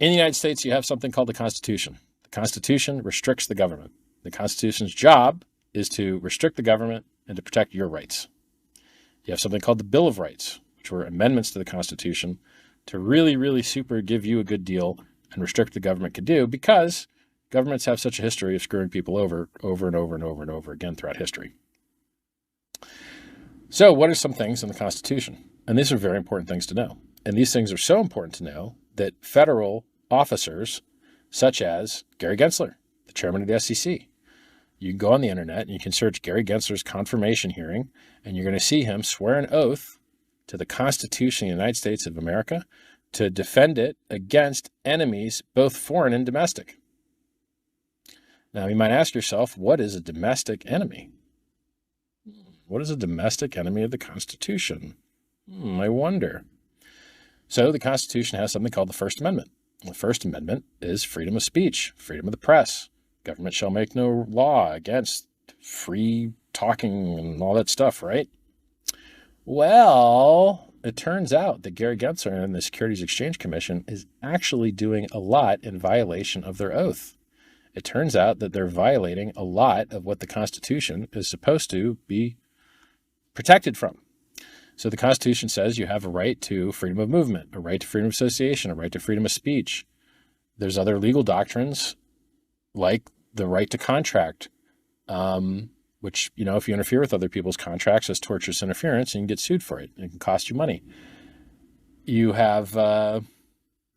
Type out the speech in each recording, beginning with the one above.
In the United States, you have something called the Constitution. The Constitution restricts the government. The Constitution's job is to restrict the government and to protect your rights. You have something called the Bill of Rights, which were amendments to the Constitution to really, really super give you a good deal and restrict the government could do, because governments have such a history of screwing people over and over and over and over again throughout history. So what are some things in the Constitution? And these are very important things to know. And these things are so important to know that federal officers, such as Gary Gensler, the chairman of the SEC, you can go on the internet and you can search Gary Gensler's confirmation hearing, and you're going to see him swear an oath to the Constitution of the United States of America to defend it against enemies, both foreign and domestic. Now, you might ask yourself, what is a domestic enemy? What is a domestic enemy of the Constitution? I wonder. So the Constitution has something called the First Amendment. The First Amendment is freedom of speech, freedom of the press. Government shall make no law against free talking and all that stuff, right? Well, it turns out that Gary Gensler and the Securities Exchange Commission is actually doing a lot in violation of their oath. It turns out that they're violating a lot of what the Constitution is supposed to be protected from. So the Constitution says you have a right to freedom of movement, a right to freedom of association, a right to freedom of speech. There's other legal doctrines like the right to contract, which, you know, if you interfere with other people's contracts, is tortious interference and you can get sued for it. And it can cost you money. You have a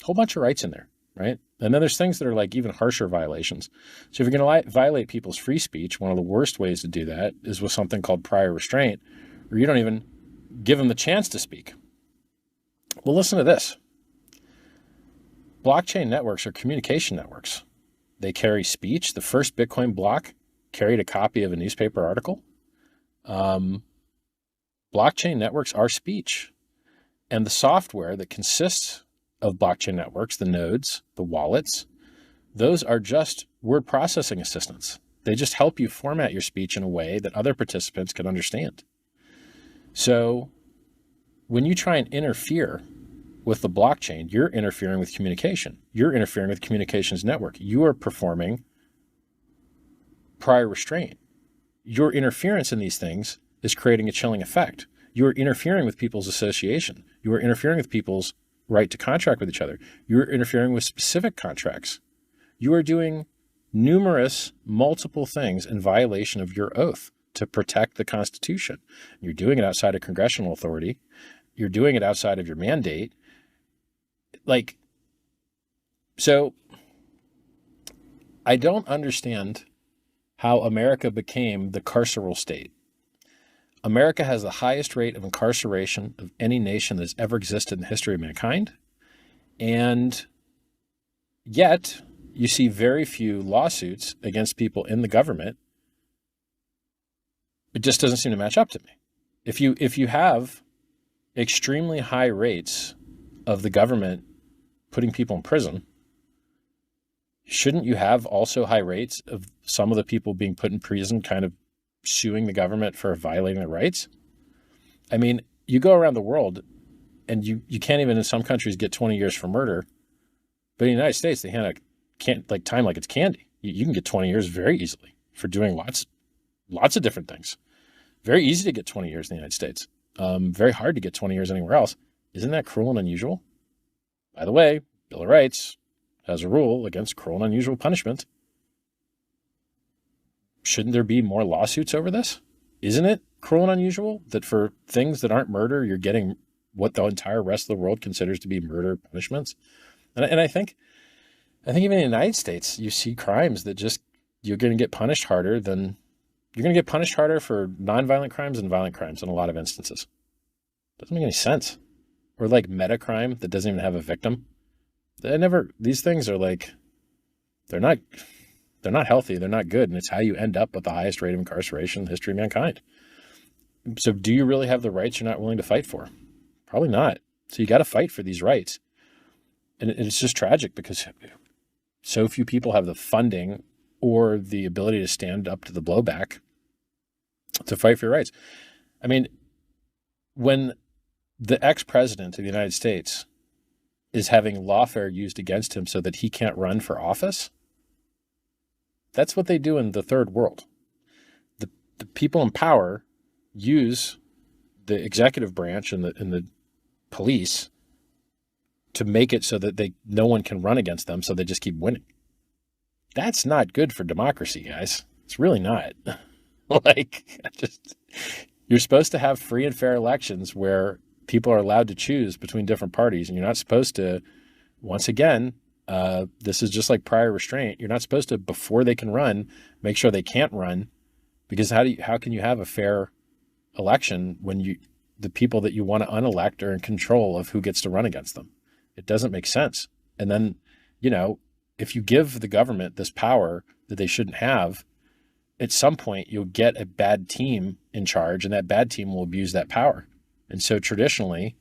whole bunch of rights in there, right? And then there's things that are like even harsher violations. So if you're going to violate people's free speech, one of the worst ways to do that is with something called prior restraint, where you don't even give them the chance to speak. Well, listen to this. Blockchain networks are communication networks. They carry speech. The first Bitcoin block carried a copy of a newspaper article. Blockchain networks are speech. And the software that consists of blockchain networks, the nodes, the wallets, those are just word processing assistants. They just help you format your speech in a way that other participants can understand. So when you try and interfere with the blockchain, you're interfering with communication. You're interfering with communications network. You are performing prior restraint. Your interference in these things is creating a chilling effect. You are interfering with people's association. You are interfering with people's right to contract with each other. You're interfering with specific contracts. You are doing numerous, multiple things in violation of your oath to protect the Constitution. You're doing it outside of congressional authority. You're doing it outside of your mandate. So I don't understand how America became the carceral state. America has the highest rate of incarceration of any nation that's ever existed in the history of mankind. And yet you see very few lawsuits against people in the government. It just doesn't seem to match up to me. If you have extremely high rates of the government putting people in prison, shouldn't you have also high rates of some of the people being put in prison kind of suing the government for violating their rights? I mean, you go around the world and you can't even in some countries get 20 years for murder, but in the United States, they hand out time like it's candy. You can get 20 years very easily for doing lots of different things. Very easy to get 20 years in the United States. Very hard to get 20 years anywhere else. Isn't that cruel and unusual? By the way, Bill of Rights has a rule against cruel and unusual punishment. Shouldn't there be more lawsuits over this? Isn't it cruel and unusual that for things that aren't murder, you're getting what the entire rest of the world considers to be murder punishments? And I think even in the United States, you see crimes that just, you're going to get punished harder for nonviolent crimes and violent crimes in a lot of instances. Doesn't make any sense. Or like meta crime that doesn't even have a victim. These things are like, they're not healthy. They're not good. And it's how you end up with the highest rate of incarceration in the history of mankind. So do you really have the rights you're not willing to fight for? Probably not. So you got to fight for these rights. And it's just tragic because so few people have the funding or the ability to stand up to the blowback to fight for your rights. I mean, when the ex-president of the United States is having lawfare used against him so that he can't run for office. That's what they do in the third world. The people in power use the executive branch and the police to make it so that no one can run against them, so they just keep winning. That's not good for democracy, guys. It's really not. You're supposed to have free and fair elections where people are allowed to choose between different parties, and you're not supposed to, once again, this is just like prior restraint. You're not supposed to, before they can run, make sure they can't run, because how can you have a fair election when the people that you want to unelect are in control of who gets to run against them? It doesn't make sense. And then, if you give the government this power that they shouldn't have, at some point you'll get a bad team in charge, and that bad team will abuse that power. And so traditionally,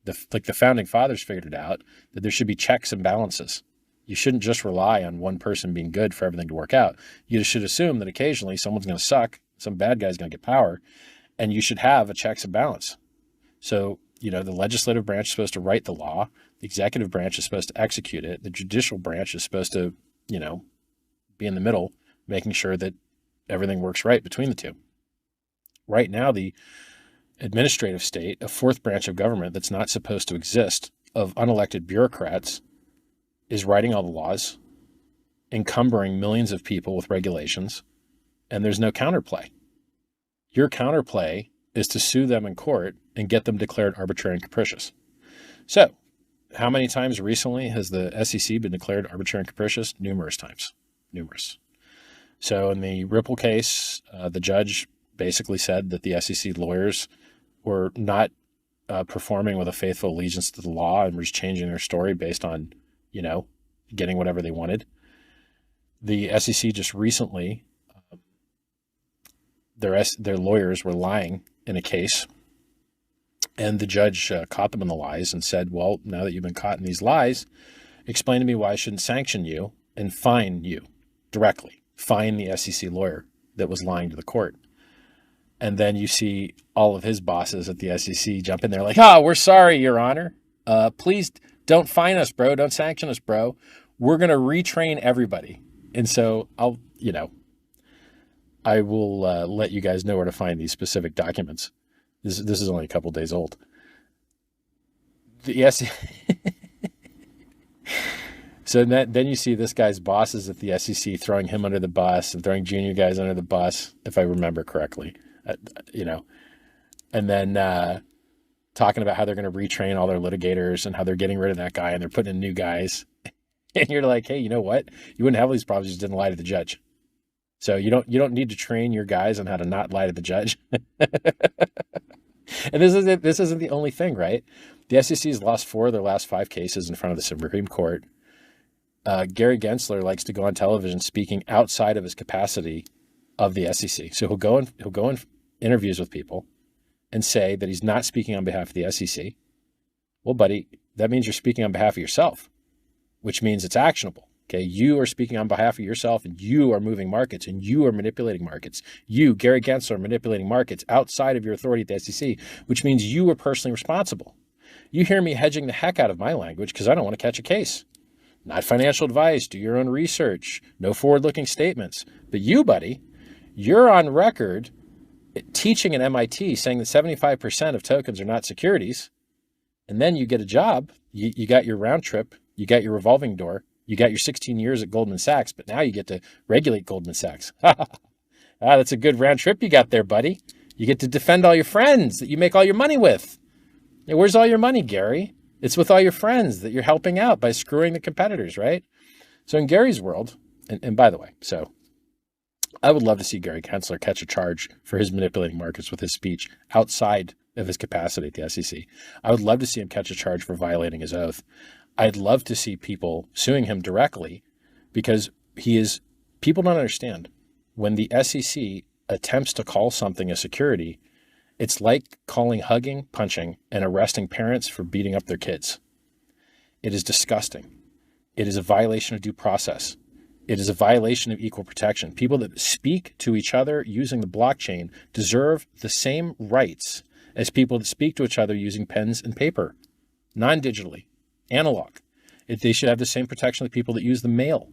the founding fathers figured it out, that there should be checks and balances. You shouldn't just rely on one person being good for everything to work out. You should assume that occasionally someone's going to suck, some bad guy's going to get power, and you should have a checks and balance. So, the legislative branch is supposed to write the law. The executive branch is supposed to execute it. The judicial branch is supposed to, be in the middle, making sure that everything works right between the two. Right now, the administrative state, a fourth branch of government that's not supposed to exist, of unelected bureaucrats, is writing all the laws, encumbering millions of people with regulations, and there's no counterplay. Your counterplay is to sue them in court and get them declared arbitrary and capricious. So, how many times recently has the SEC been declared arbitrary and capricious? Numerous times. Numerous. So in the Ripple case, the judge basically said that the SEC lawyers were not performing with a faithful allegiance to the law and were just changing their story based on, getting whatever they wanted. The SEC just recently, their lawyers were lying in a case, and the judge caught them in the lies and said, well, now that you've been caught in these lies, explain to me why I shouldn't sanction you and fine you directly. Fine the SEC lawyer that was lying to the court. And then you see all of his bosses at the SEC jump in there like, we're sorry, Your Honor. Please don't fine us, bro. Don't sanction us, bro. We're going to retrain everybody. And so I will let you guys know where to find these specific documents. This is only a couple days old. The SEC. So then you see this guy's bosses at the SEC throwing him under the bus and throwing junior guys under the bus, if I remember correctly, and then talking about how they're going to retrain all their litigators and how they're getting rid of that guy and they're putting in new guys. And you're like, hey, you know what? You wouldn't have all these problems if you just didn't lie to the judge. So you don't need to train your guys on how to not lie to the judge. And this isn't the only thing, right? The SEC has lost 4 of their last 5 cases in front of the Supreme Court. Gary Gensler likes to go on television speaking outside of his capacity of the SEC. So he'll go in interviews with people and say that he's not speaking on behalf of the SEC. Well, buddy, that means you're speaking on behalf of yourself, which means it's actionable. Okay, you are speaking on behalf of yourself, and you are moving markets, and you are manipulating markets. You, Gary Gensler, are manipulating markets outside of your authority at the SEC, which means you are personally responsible. You hear me hedging the heck out of my language because I don't want to catch a case. Not financial advice, do your own research, no forward-looking statements. But you, buddy, you're on record teaching at MIT saying that 75% of tokens are not securities, and then you get a job, you got your round trip, you got your revolving door, you got your 16 years at Goldman Sachs, but now you get to regulate Goldman Sachs. That's a good round trip you got there, buddy. You get to defend all your friends that you make all your money with. Hey, where's all your money, Gary? It's with all your friends that you're helping out by screwing the competitors, right? So in Gary's world, and by the way, so I would love to see Gary Gensler catch a charge for his manipulating markets with his speech outside of his capacity at the SEC. I would love to see him catch a charge for violating his oath. I'd love to see people suing him directly because people don't understand. When the SEC attempts to call something a security, it's like calling hugging, punching, and arresting parents for beating up their kids. It is disgusting. It is a violation of due process. It is a violation of equal protection. People that speak to each other using the blockchain deserve the same rights as people that speak to each other using pens and paper, non-digitally. analog. They should have the same protection of the people that use the mail.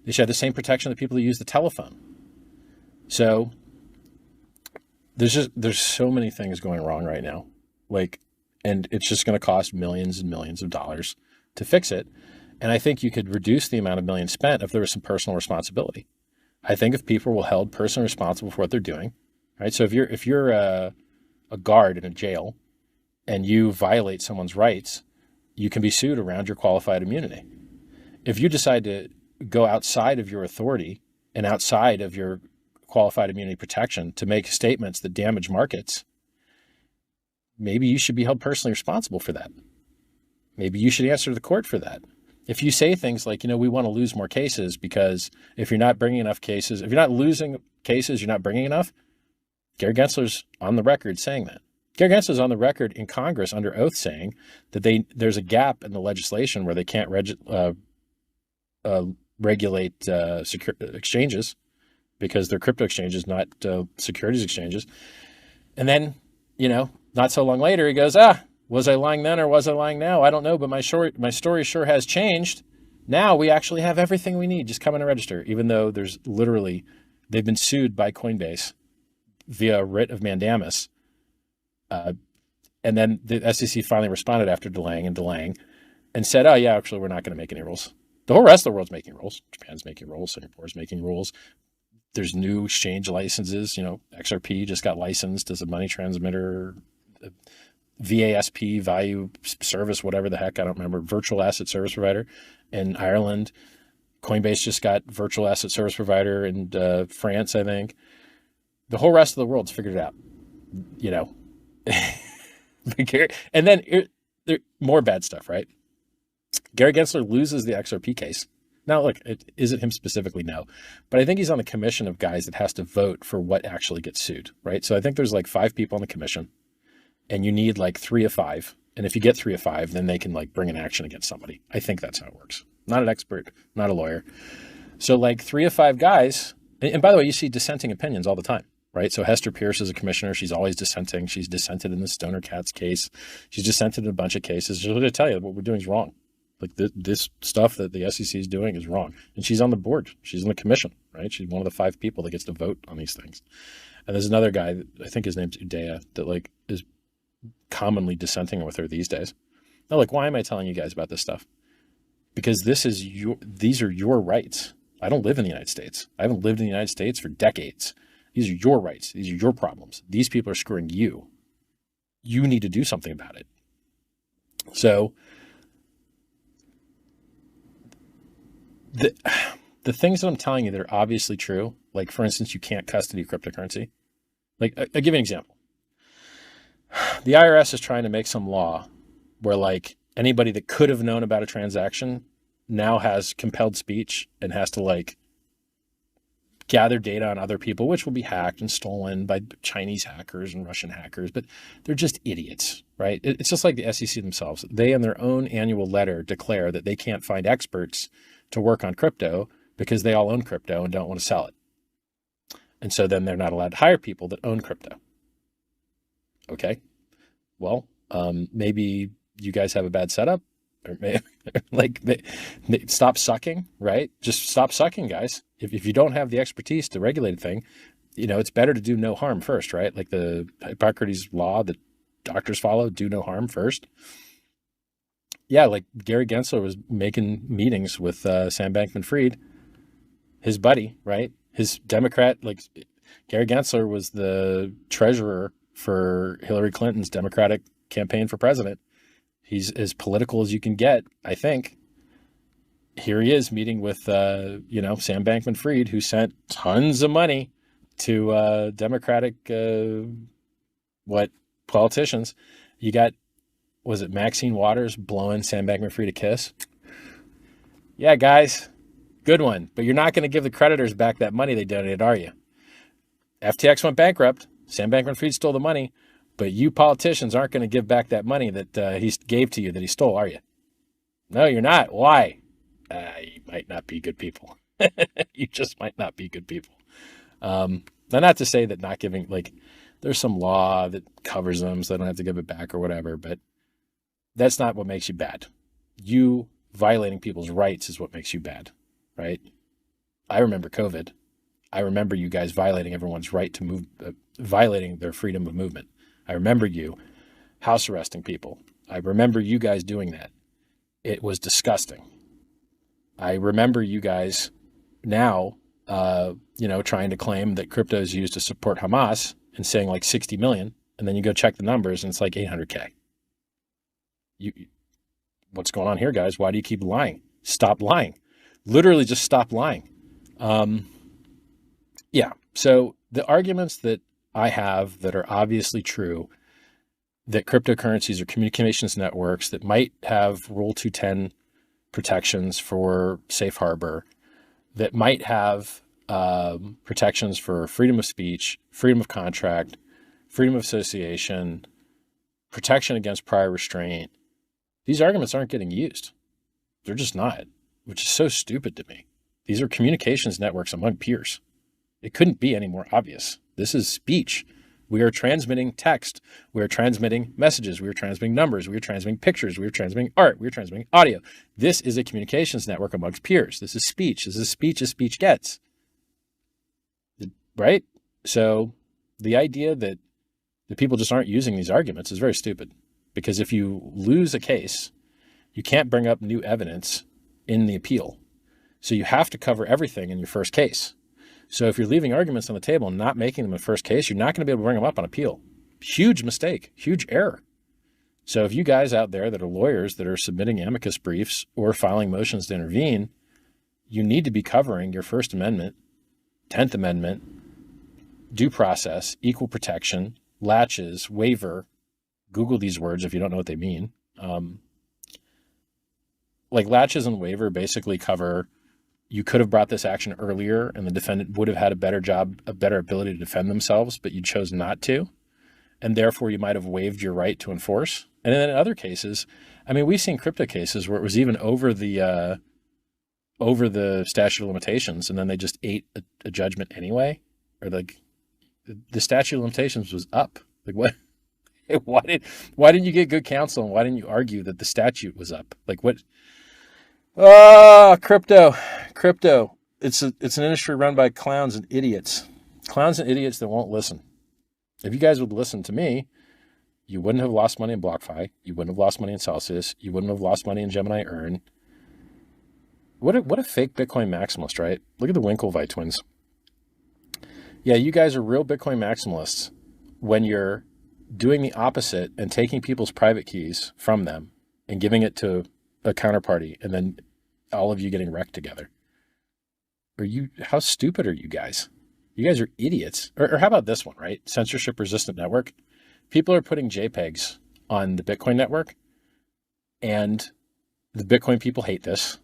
They should have the same protection of the people that use the telephone. So there's so many things going wrong right now. Like, and it's just going to cost millions and millions of dollars to fix it. And I think you could reduce the amount of millions spent if there was some personal responsibility. I think if people were held personally responsible for what they're doing, right? So if you're a guard in a jail and you violate someone's rights, you can be sued around your qualified immunity. If you decide to go outside of your authority and outside of your qualified immunity protection to make statements that damage markets, maybe you should be held personally responsible for that. Maybe you should answer to the court for that. If you say things like, we want to lose more cases because if you're not bringing enough cases, if you're not losing cases, you're not bringing enough. Gary Gensler's on the record saying that. Gary Gensler's on the record in Congress under oath saying that there's a gap in the legislation where they can't regulate exchanges because they're crypto exchanges, not securities exchanges. And then, not so long later, he goes, was I lying then or was I lying now? I don't know, but my story sure has changed. Now we actually have everything we need. Just come in and register, even though they've been sued by Coinbase via writ of mandamus. And then the SEC finally responded after delaying and said, oh yeah, actually we're not going to make any rules. The whole rest of the world's making rules. Japan's making rules. Singapore's making rules. There's new exchange licenses. XRP just got licensed as a money transmitter, VASP, value service, whatever the heck, I don't remember, virtual asset service provider in Ireland. Coinbase just got virtual asset service provider in France, I think. The whole rest of the world's figured it out, And then there more bad stuff, right? Gary Gensler loses the XRP case. Now, look, is it him specifically? No. But I think he's on the commission of guys that has to vote for what actually gets sued, right? So I think there's like 5 people on the commission, and you need like 3 of 5. And if you get 3 of 5, then they can like bring an action against somebody. I think that's how it works. Not an expert, not a lawyer. So like 3 of 5 guys, and by the way, you see dissenting opinions all the time, right? So Hester Pierce is a commissioner. She's always dissenting. She's dissented in the Stoner Cats case. She's dissented in a bunch of cases. She's going to tell you what we're doing is wrong. Like this stuff that the SEC is doing is wrong. And she's on the board. She's in the commission, right? She's one of the 5 people that gets to vote on these things. And there's another guy, I think his name's Udaya, that like is commonly dissenting with her these days. Now, like, why am I telling you guys about this stuff? Because these are your rights. I don't live in the United States. I haven't lived in the United States for decades. These are your rights. These are your problems. These people are screwing you. You need to do something about it. So the things that I'm telling you that are obviously true, like for instance, you can't custody cryptocurrency. Like I'll give you an example. The IRS is trying to make some law where like anybody that could have known about a transaction now has compelled speech and has to like gather data on other people, which will be hacked and stolen by Chinese hackers and Russian hackers, but they're just idiots, right? It's just like the SEC themselves. They in their own annual letter declare that they can't find experts to work on crypto because they all own crypto and don't want to sell it. And so then they're not allowed to hire people that own crypto. Okay, well, maybe you guys have a bad setup, or maybe, like stop sucking, right? Just stop sucking, guys. If you don't have the expertise to regulate a thing, it's better to do no harm first, right? Like the Hippocrates law that doctors follow, do no harm first. Yeah, like Gary Gensler was making meetings with Sam Bankman-Fried, his buddy, right? His Democrat, like Gary Gensler was the treasurer for Hillary Clinton's Democratic campaign for president. He's as political as you can get, I think. Here he is meeting with, Sam Bankman-Fried, who sent tons of money to Democratic, politicians. You got, was it Maxine Waters blowing Sam Bankman-Fried a kiss? Yeah, guys, good one. But you're not going to give the creditors back that money they donated, are you? FTX went bankrupt. Sam Bankman-Fried stole the money, but you politicians aren't going to give back that money that he gave to you that he stole, are you? No, you're not. Why? You might not be good people. You just might not be good people. Now, not to say that not giving, like, there's some law that covers them so they don't have to give it back or whatever, but that's not what makes you bad. You violating people's rights is what makes you bad, right? I remember COVID. I remember you guys violating everyone's right to move, violating their freedom of movement. I remember you house arresting people. I remember you guys doing that. It was disgusting. I remember you guys now, trying to claim that crypto is used to support Hamas and saying like 60 million. And then you go check the numbers and it's like 800K. What's going on here, guys? Why do you keep lying? Stop lying. Literally just stop lying. So the arguments that I have that are obviously true, that cryptocurrencies are communications networks that might have Rule 210 protections for safe harbor, that might have protections for freedom of speech, freedom of contract, freedom of association, protection against prior restraint. These arguments aren't getting used. They're just not, which is so stupid to me. These are communications networks among peers. It couldn't be any more obvious. This is speech. We are transmitting text. We are transmitting messages. We are transmitting numbers. We are transmitting pictures. We are transmitting art. We are transmitting audio. This is a communications network amongst peers. This is speech. This is speech as speech gets. Right? So the idea that the people just aren't using these arguments is very stupid, because if you lose a case, you can't bring up new evidence in the appeal. So you have to cover everything in your first case. So if you're leaving arguments on the table and not making them in the first case, you're not going to be able to bring them up on appeal. Huge mistake, huge error. So if you guys out there that are lawyers that are submitting amicus briefs or filing motions to intervene, you need to be covering your First Amendment, 10th Amendment, due process, equal protection, latches, waiver. Google these words if you don't know what they mean. Like latches and waiver basically cover, you could have brought this action earlier and the defendant would have had a better ability to defend themselves, but you chose not to. And therefore you might have waived your right to enforce. And then in other cases, I mean, we've seen crypto cases where it was even over the statute of limitations, and then they just ate a judgment anyway, or like the statute of limitations was up. Like what? Why didn't you get good counsel, and why didn't you argue that the statute was up? Like what? Crypto. It's an industry run by clowns and idiots that won't listen. If you guys would listen to me, you wouldn't have lost money in BlockFi. You wouldn't have lost money in Celsius. You wouldn't have lost money in Gemini Earn. What a fake Bitcoin maximalist, right? Look at the Winklevi twins. Yeah, you guys are real Bitcoin maximalists when you're doing the opposite and taking people's private keys from them and giving it to a counterparty, and then all of you getting wrecked together. How stupid are you guys? You guys are idiots. Or how about this one, right? Censorship resistant network. People are putting JPEGs on the Bitcoin network, and the Bitcoin people hate this.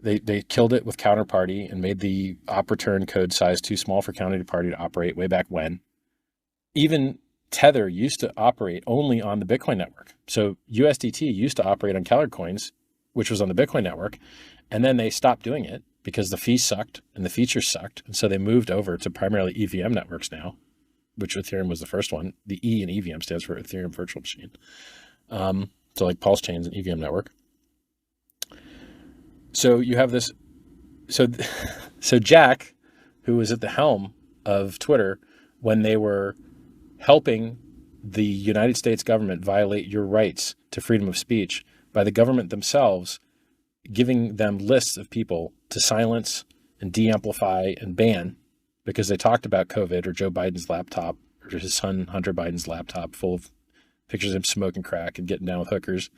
They killed it with counterparty and made the op return code size too small for counterparty to operate way back when. Even Tether used to operate only on the Bitcoin network. So USDT used to operate on Keller Coins, which was on the Bitcoin network. And then they stopped doing it because the fees sucked and the features sucked. And so they moved over to primarily EVM networks now, which Ethereum was the first one. The E in EVM stands for Ethereum Virtual Machine. So like PulseChain is an EVM network. So you have this. So Jack, who was at the helm of Twitter when they were helping the United States government violate your rights to freedom of speech by the government themselves giving them lists of people to silence and de-amplify and ban because they talked about COVID, or Joe Biden's laptop, or his son Hunter Biden's laptop full of pictures of him smoking crack and getting down with hookers.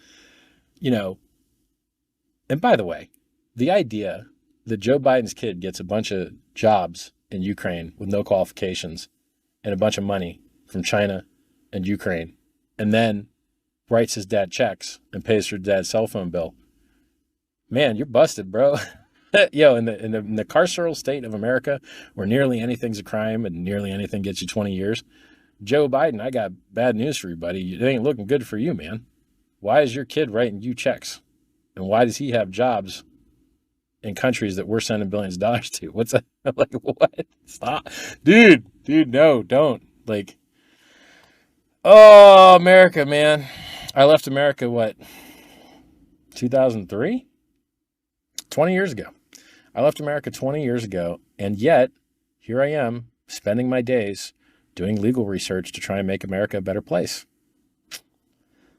And by the way, the idea that Joe Biden's kid gets a bunch of jobs in Ukraine with no qualifications and a bunch of money from China and Ukraine, and then writes his dad checks and pays for dad's cell phone bill. Man, you're busted, bro. Yo, in the carceral state of America, where nearly anything's a crime and nearly anything gets you 20 years, Joe Biden, I got bad news for you, buddy. It ain't looking good for you, man. Why is your kid writing you checks? And why does he have jobs in countries that we're sending billions of dollars to? What's that? Like, what? Stop. Dude, no, don't. Like, oh, America, man. I left America, 2003? 20 years ago. I left America 20 years ago, and yet here I am spending my days doing legal research to try and make America a better place.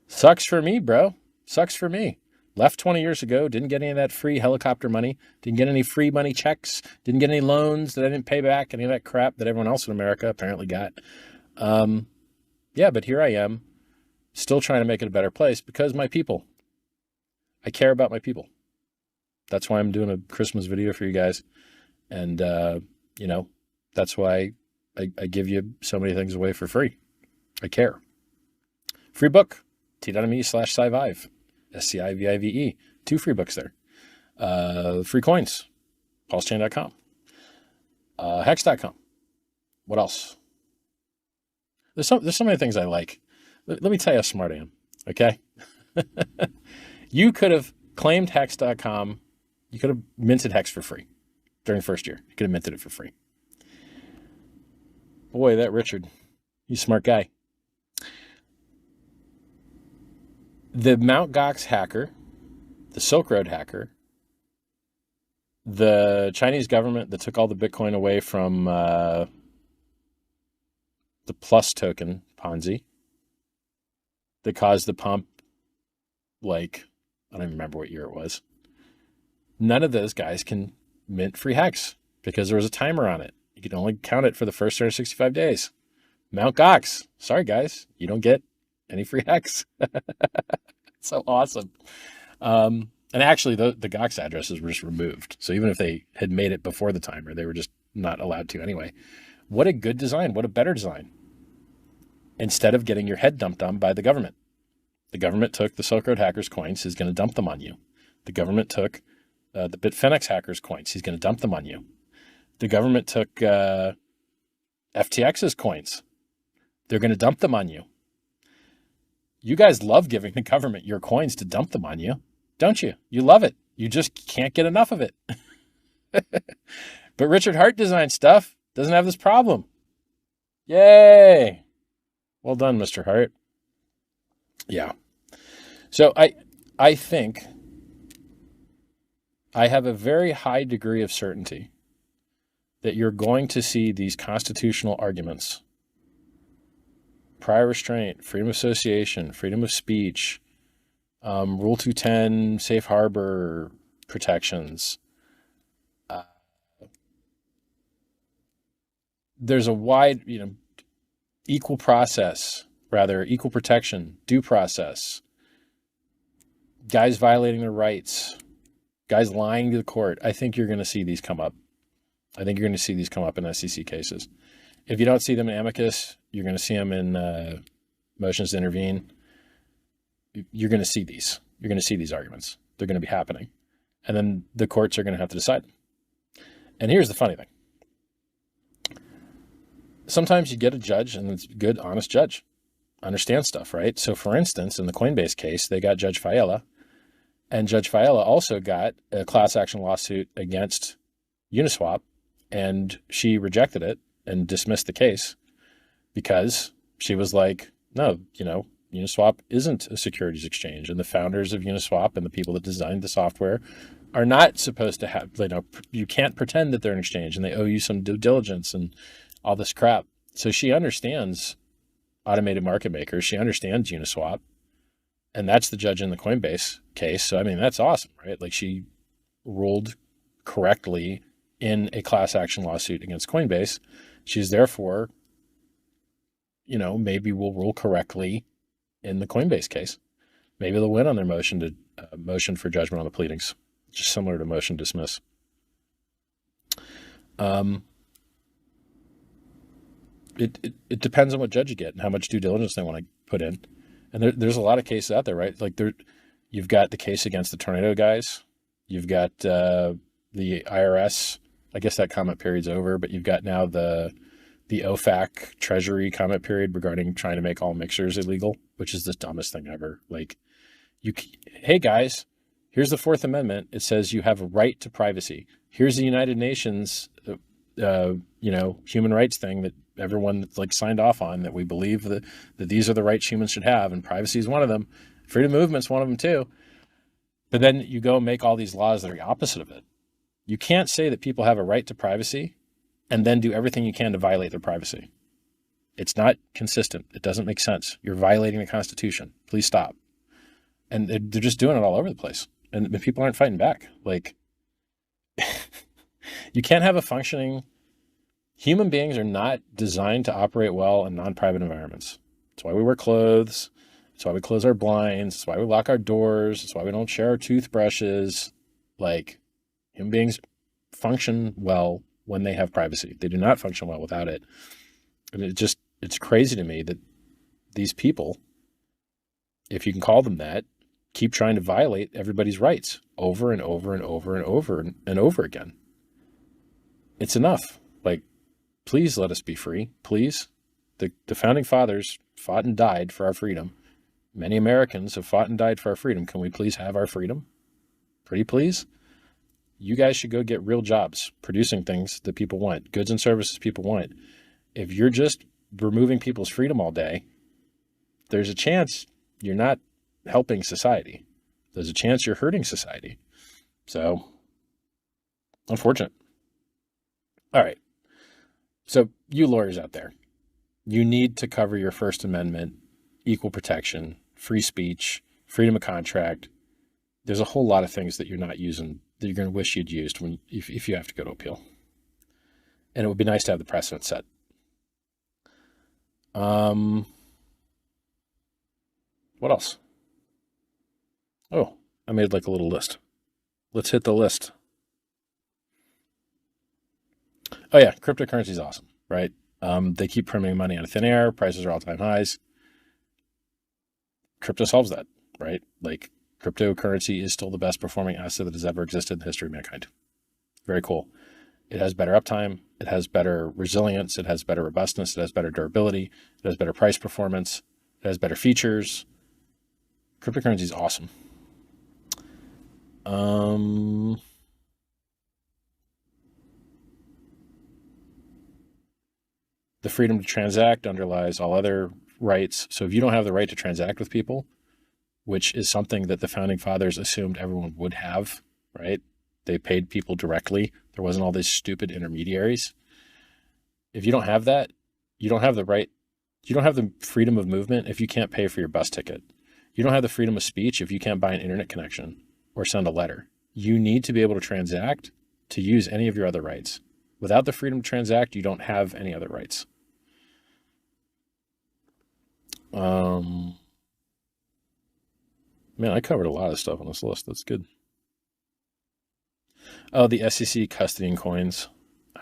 Sucks for me, bro. Sucks for me. Left 20 years ago, didn't get any of that free helicopter money, didn't get any free money checks, didn't get any loans that I didn't pay back, any of that crap that everyone else in America apparently got. Yeah, but here I am, still trying to make it a better place because my people. I care about my people. That's why I'm doing a Christmas video for you guys. And, you know, that's why I give you so many things away for free. I care. Free book, t.me/scivive, SCIVIVE. 2 free books there. Free coins, PulseChain.com. Hex.com. What else? There's so many things I like. Let me tell you how smart I am, okay? You could have claimed Hex.com. You could have minted Hex for free during the first year. You could have minted it for free. Boy, that Richard, he's a smart guy. The Mt. Gox hacker, the Silk Road hacker, the Chinese government that took all the Bitcoin away from the Plus token, Ponzi, that caused the pump, like, I don't even remember what year it was. None of those guys can mint free Hex because there was a timer on it. You can only count it for the first 365 days. Mt. Gox, sorry guys, you don't get any free Hex. So awesome. And actually the Gox addresses were just removed. So even if they had made it before the timer, they were just not allowed to anyway. What a good design. What a better design. Instead of getting your head dumped on by the government. The government took the Silk Road hackers' coins. He's going to dump them on you. The government took the Bitfinex hackers' coins. He's going to dump them on you. The government took FTX's coins. They're going to dump them on you. You guys love giving the government your coins to dump them on you, don't you? You love it. You just can't get enough of it. But Richard Hart design stuff doesn't have this problem. Yay. Well done, Mr. Hart. Yeah. So I think I have a very high degree of certainty that you're going to see these constitutional arguments, prior restraint, freedom of association, freedom of speech, Rule 210, safe harbor protections. There's a wide, equal protection, due process, guys violating their rights, guys lying to the court. I think you're going to see these come up. I think you're going to see these come up in SEC cases. If you don't see them in amicus, you're going to see them in motions to intervene. You're going to see these. You're going to see these arguments. They're going to be happening. And then the courts are going to have to decide. And here's the funny thing. Sometimes you get a judge, and it's a good, honest judge. Understands stuff, right? So for instance, in the Coinbase case, they got Judge Fiala. And Judge Fiala also got a class action lawsuit against Uniswap. And she rejected it and dismissed the case because she was like, no, Uniswap isn't a securities exchange. And the founders of Uniswap and the people that designed the software are not supposed to have, you can't pretend that they're an exchange, and they owe you some due diligence and all this crap. So she understands automated market makers. She understands Uniswap. And that's the judge in the Coinbase case. So, I mean, that's awesome, right? Like, she ruled correctly in a class action lawsuit against Coinbase. She's therefore, maybe will rule correctly in the Coinbase case. Maybe they'll win on their motion for judgment on the pleadings, just similar to motion dismiss. It depends on what judge you get and how much due diligence they want to put in. And there's a lot of cases out there, right? Like you've got the case against the tornado guys. You've got the IRS. I guess that comment period's over, but you've got now the OFAC Treasury comment period regarding trying to make all mixers illegal, which is the dumbest thing ever. Like, hey guys, here's the Fourth Amendment. It says you have a right to privacy. Here's the United Nations, human rights thing that everyone signed off on, that we believe that these are the rights humans should have, and privacy is one of them. Freedom of movement's one of them too. But then you go make all these laws that are the opposite of it. You can't say that people have a right to privacy and then do everything you can to violate their privacy. It's not consistent. It doesn't make sense. You're violating the Constitution. Please stop. And they're just doing it all over the place. And people aren't fighting back. Like, you can't have a functioning... Human beings are not designed to operate well in non-private environments. That's why we wear clothes. That's why we close our blinds. That's why we lock our doors. That's why we don't share our toothbrushes. Like, human beings function well when they have privacy. They do not function well without it. And it's crazy to me that these people, if you can call them that, keep trying to violate everybody's rights over and over and over and over and over again. It's enough. Like, please let us be free. Please. The founding fathers fought and died for our freedom. Many Americans have fought and died for our freedom. Can we please have our freedom? Pretty please? You guys should go get real jobs, producing things that people want, goods and services people want. If you're just removing people's freedom all day, there's a chance you're not helping society. There's a chance you're hurting society. So, unfortunate. All right. So, you lawyers out there, you need to cover your First Amendment, equal protection, free speech, freedom of contract. There's a whole lot of things that you're not using that you're going to wish you'd used if you have to go to appeal. And it would be nice to have the precedent set. What else? Oh, I made like a little list. Let's hit the list. Oh yeah, cryptocurrency is awesome, right? They keep printing money out of thin air. Prices are all-time highs. Crypto solves that, right? Like, cryptocurrency is still the best performing asset that has ever existed in the history of mankind. Very cool. It has better uptime. It has better resilience. It has better robustness. It has better durability. It has better price performance. It has better features. Cryptocurrency is awesome. The freedom to transact underlies all other rights. So if you don't have the right to transact with people, which is something that the founding fathers assumed everyone would have, right? They paid people directly. There wasn't all these stupid intermediaries. If you don't have that, you don't have the right. You don't have the freedom of movement if you can't pay for your bus ticket. You don't have the freedom of speech if you can't buy an internet connection or send a letter. You need to be able to transact to use any of your other rights. Without the freedom to transact, you don't have any other rights. Man, I covered a lot of stuff on this list. That's good. Oh, the SEC custodying coins.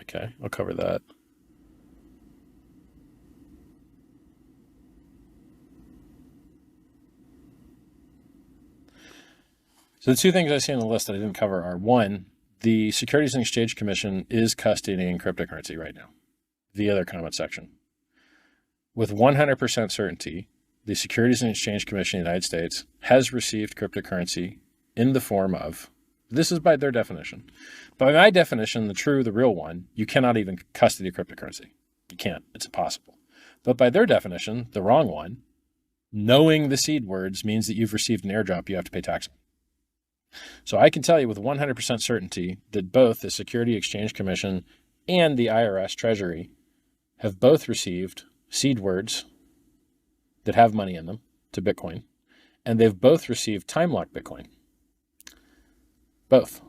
Okay, I'll cover that. So the two things I see on the list that I didn't cover are, one, the Securities and Exchange Commission is custodying cryptocurrency right now via their comment section. With 100% certainty, the Securities and Exchange Commission of the United States has received cryptocurrency in the form of, this is by their definition. By my definition, the real one, you cannot even custody cryptocurrency. You can't. It's impossible. But by their definition, the wrong one, knowing the seed words means that you've received an airdrop you have to pay tax on. So I can tell you with 100% certainty that both the Securities Exchange Commission and the IRS Treasury have both received seed words that have money in them to Bitcoin, and they've both received time-locked Bitcoin. Both.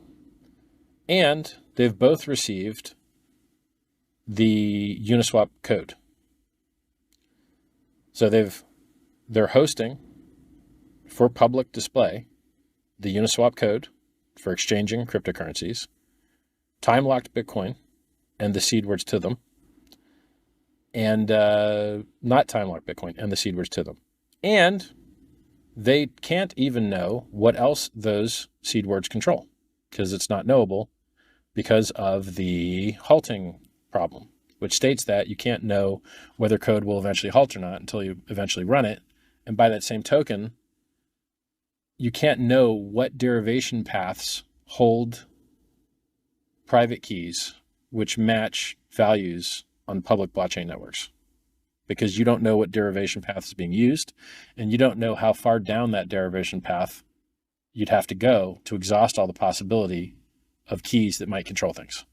And they've both received the Uniswap code. So they're hosting for public display the Uniswap code for exchanging cryptocurrencies, time-locked Bitcoin, and the seed words to them, and not time-locked Bitcoin and the seed words to them. And they can't even know what else those seed words control because it's not knowable because of the halting problem, which states that you can't know whether code will eventually halt or not until you eventually run it. And by that same token, you can't know what derivation paths hold private keys which match values on public blockchain networks, because you don't know what derivation path is being used, and you don't know how far down that derivation path you'd have to go to exhaust all the possibility of keys that might control things.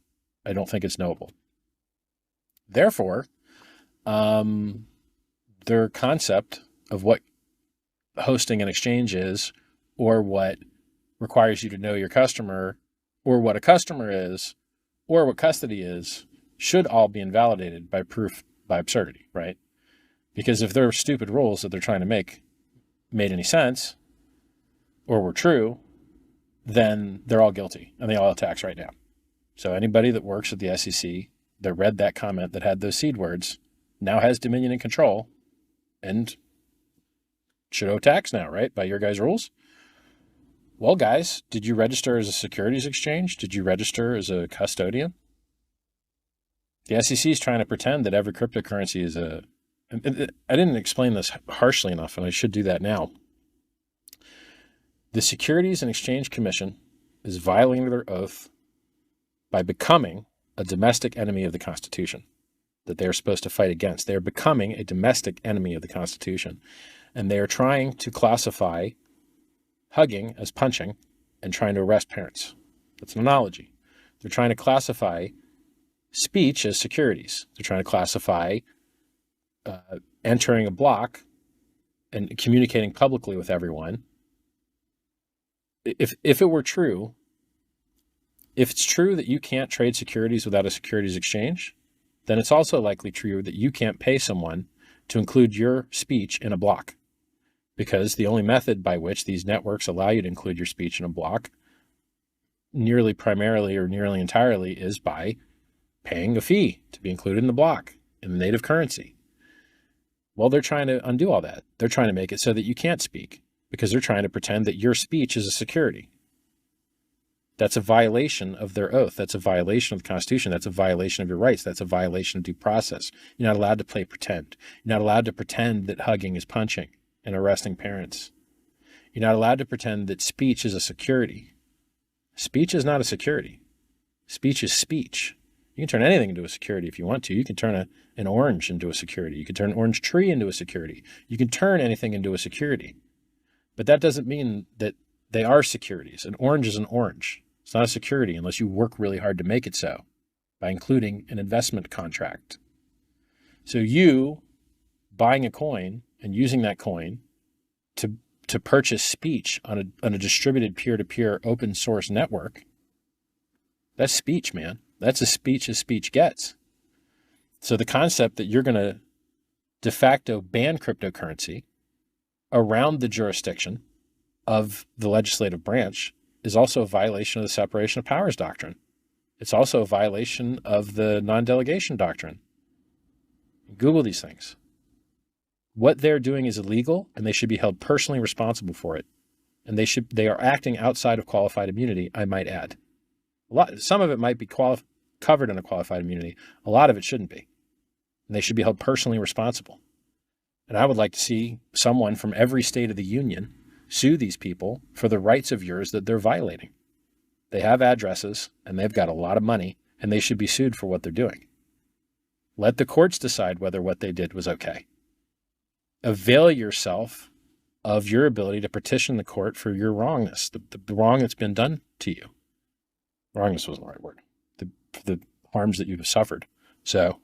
I don't think it's knowable. Therefore, their concept of what hosting an exchange is, or what requires you to know your customer, or what a customer is, or what custody is, should all be invalidated by proof by absurdity, right? Because if their stupid rules that they're trying to make made any sense, or were true, then they're all guilty and they all have tax right now. So anybody that works at the SEC that read that comment that had those seed words now has dominion and control and should owe tax now, right? By your guys' rules. Well, guys, did you register as a securities exchange? Did you register as a custodian? The SEC is trying to pretend that every cryptocurrency is a... I didn't explain this harshly enough, and I should do that now. The Securities and Exchange Commission is violating their oath by becoming a domestic enemy of the Constitution that they are supposed to fight against. They are becoming a domestic enemy of the Constitution, and they are trying to classify hugging as punching and trying to arrest parents. That's an analogy. They're trying to classify speech as securities. They're trying to classify entering a block and communicating publicly with everyone. If it were true, if it's true that you can't trade securities without a securities exchange, then it's also likely true that you can't pay someone to include your speech in a block, because the only method by which these networks allow you to include your speech in a block nearly primarily or nearly entirely is by paying a fee to be included in the block in the native currency. Well, they're trying to undo all that. They're trying to make it so that you can't speak because they're trying to pretend that your speech is a security. That's a violation of their oath. That's a violation of the Constitution. That's a violation of your rights. That's a violation of due process. You're not allowed to play pretend. You're not allowed to pretend that hugging is punching and arresting parents. You're not allowed to pretend that speech is a security. Speech is not a security. Speech is speech. You can turn anything into a security if you want to. You can turn an orange into a security. You can turn an orange tree into a security. You can turn anything into a security. But that doesn't mean that they are securities. An orange is an orange. It's not a security unless you work really hard to make it so by including an investment contract. So you buying a coin and using that coin to purchase speech on a distributed peer-to-peer open source network, that's speech, man. That's as speech gets. So the concept that you're going to de facto ban cryptocurrency around the jurisdiction of the legislative branch is also a violation of the separation of powers doctrine. It's also a violation of the non-delegation doctrine. Google these things. What they're doing is illegal, and they should be held personally responsible for it. And they are acting outside of qualified immunity, I might add. Some of it might be covered under qualified immunity. A lot of it shouldn't be. And they should be held personally responsible. And I would like to see someone from every state of the union sue these people for the rights of yours that they're violating. They have addresses, and they've got a lot of money, and they should be sued for what they're doing. Let the courts decide whether what they did was okay. Avail yourself of your ability to petition the court for your wrongness, the wrong that's been done to you. Wrongness wasn't the right word. The harms that you've suffered. So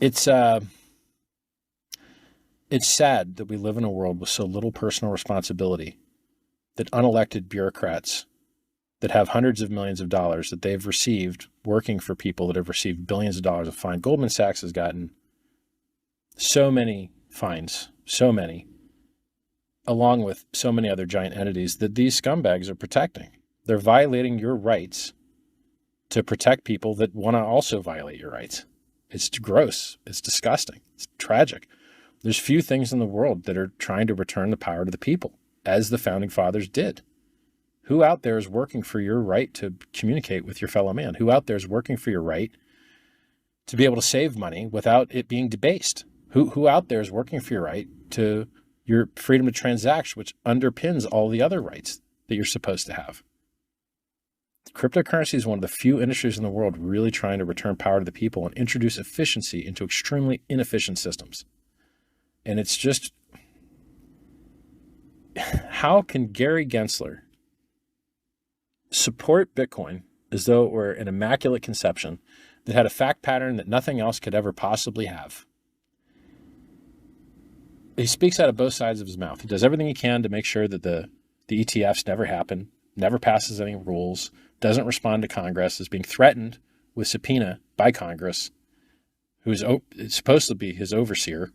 it's sad that we live in a world with so little personal responsibility, that unelected bureaucrats that have hundreds of millions of dollars that they've received working for people that have received billions of dollars of fine. Goldman Sachs has gotten so many fines, so many, along with so many other giant entities that these scumbags are protecting. They're violating your rights to protect people that want to also violate your rights. It's gross. It's disgusting. It's tragic. There's few things in the world that are trying to return the power to the people, as the founding fathers did. Who out there is working for your right to communicate with your fellow man? Who out there is working for your right to be able to save money without it being debased? Who out there is working for your right to your freedom to transact, which underpins all the other rights that you're supposed to have? Cryptocurrency is one of the few industries in the world really trying to return power to the people and introduce efficiency into extremely inefficient systems. And it's just, how can Gary Gensler support Bitcoin as though it were an immaculate conception that had a fact pattern that nothing else could ever possibly have? He speaks out of both sides of his mouth. He does everything he can to make sure that the ETFs never happen, never passes any rules, doesn't respond to Congress, is being threatened with subpoena by Congress, who's supposed to be his overseer,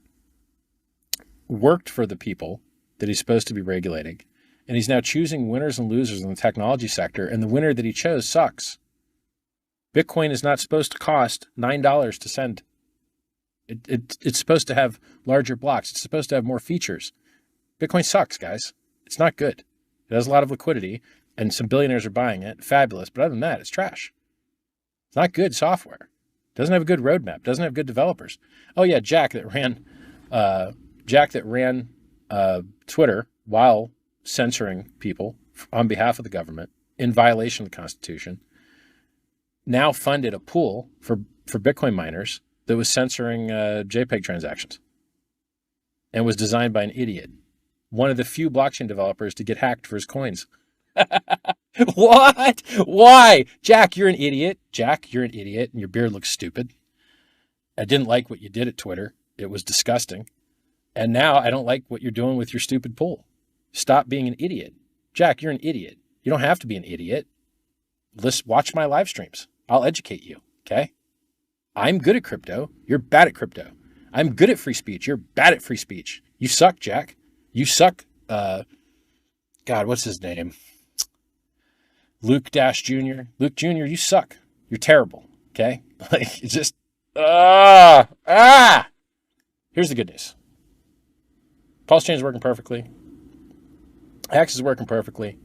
worked for the people that he's supposed to be regulating, and he's now choosing winners and losers in the technology sector, and the winner that he chose sucks. Bitcoin is not supposed to cost $9 to send. It's supposed to have larger blocks. It's supposed to have more features. Bitcoin sucks, guys. It's not good. It has a lot of liquidity, and some billionaires are buying it. Fabulous. But other than that, it's trash. It's not good software. It doesn't have a good roadmap. It doesn't have good developers. Oh yeah, Jack that ran Twitter while censoring people on behalf of the government in violation of the Constitution, now funded a pool for Bitcoin miners that was censoring JPEG transactions and was designed by an idiot, one of the few blockchain developers to get hacked for his coins. What? Why? Jack, you're an idiot. Jack, you're an idiot, and your beard looks stupid. I didn't like what you did at Twitter. It was disgusting. And now I don't like what you're doing with your stupid pool. Stop being an idiot. Jack, you're an idiot. You don't have to be an idiot. Watch my live streams. I'll educate you, okay? I'm good at crypto. You're bad at crypto. I'm good at free speech. You're bad at free speech. You suck, Jack. You suck. God, what's his name? Luke Dash Jr. Luke Jr., you suck. You're terrible, okay? Like, it's just, Here's the good news. PulseChain is working perfectly. Hex is working perfectly.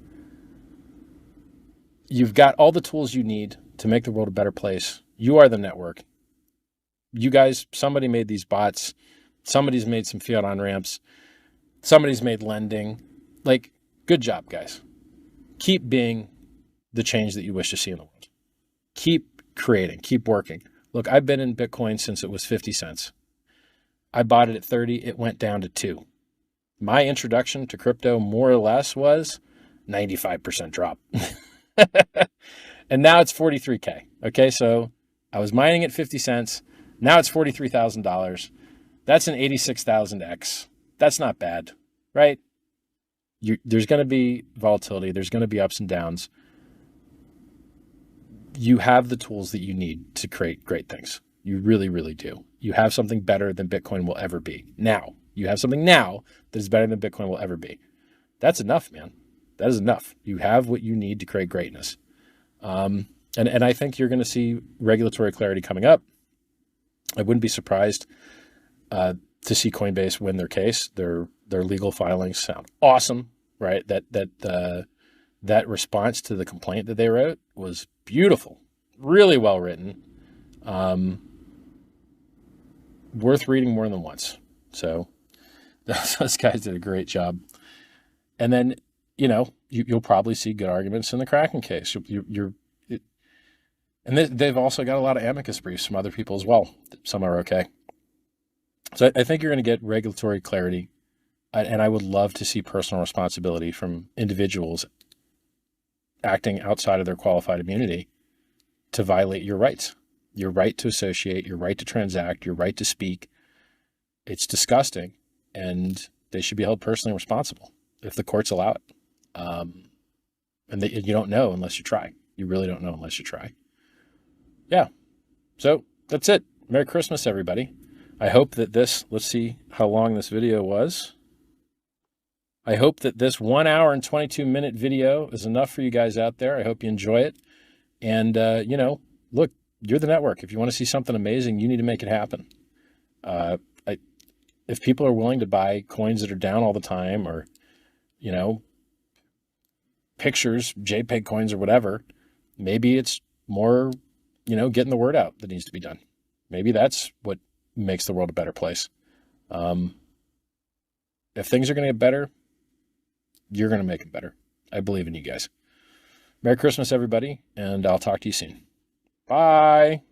You've got all the tools you need to make the world a better place. You are the network. You guys, somebody made these bots. Somebody's made some fiat on-ramps. Somebody's made lending. Like, good job, guys. Keep being the change that you wish to see in the world. Keep creating. Keep working. Look, I've been in Bitcoin since it was 50 cents. I bought it at 30. It went down to 2. My introduction to crypto, more or less, was 95% drop. And now it's 43K. Okay, so I was mining at 50 cents. Now it's $43,000. That's an 86,000x. That's not bad, right? There's going to be volatility. There's going to be ups and downs. You have the tools that you need to create great things. You really, really do. You have something better than Bitcoin will ever be. Now, you have something now that is better than Bitcoin will ever be. That's enough, man. That is enough. You have what you need to create greatness. And I think you're going to see regulatory clarity coming up. I wouldn't be surprised to see Coinbase win their case. Their legal filings sound awesome, right? That response to the complaint that they wrote was beautiful, really well written, worth reading more than once. So those guys did a great job. And then, you'll probably see good arguments in the Kraken case. And they've also got a lot of amicus briefs from other people as well. Some are okay. So I think you're going to get regulatory clarity. And I would love to see personal responsibility from individuals acting outside of their qualified immunity to violate your rights. Your right to associate, your right to transact, your right to speak. It's disgusting. And they should be held personally responsible if the courts allow it. And you don't know unless you try. You really don't know unless you try. Yeah. So that's it. Merry Christmas, everybody. I hope that let's see how long this video was. I hope that this 1 hour and 22-minute video is enough for you guys out there. I hope you enjoy it. And, look, you're the network. If you want to see something amazing, you need to make it happen. If people are willing to buy coins that are down all the time, or, pictures, JPEG coins or whatever, maybe it's more, getting the word out that needs to be done. Maybe that's what makes the world a better place. If things are going to get better, you're going to make it better. I believe in you guys. Merry Christmas, everybody, and I'll talk to you soon. Bye.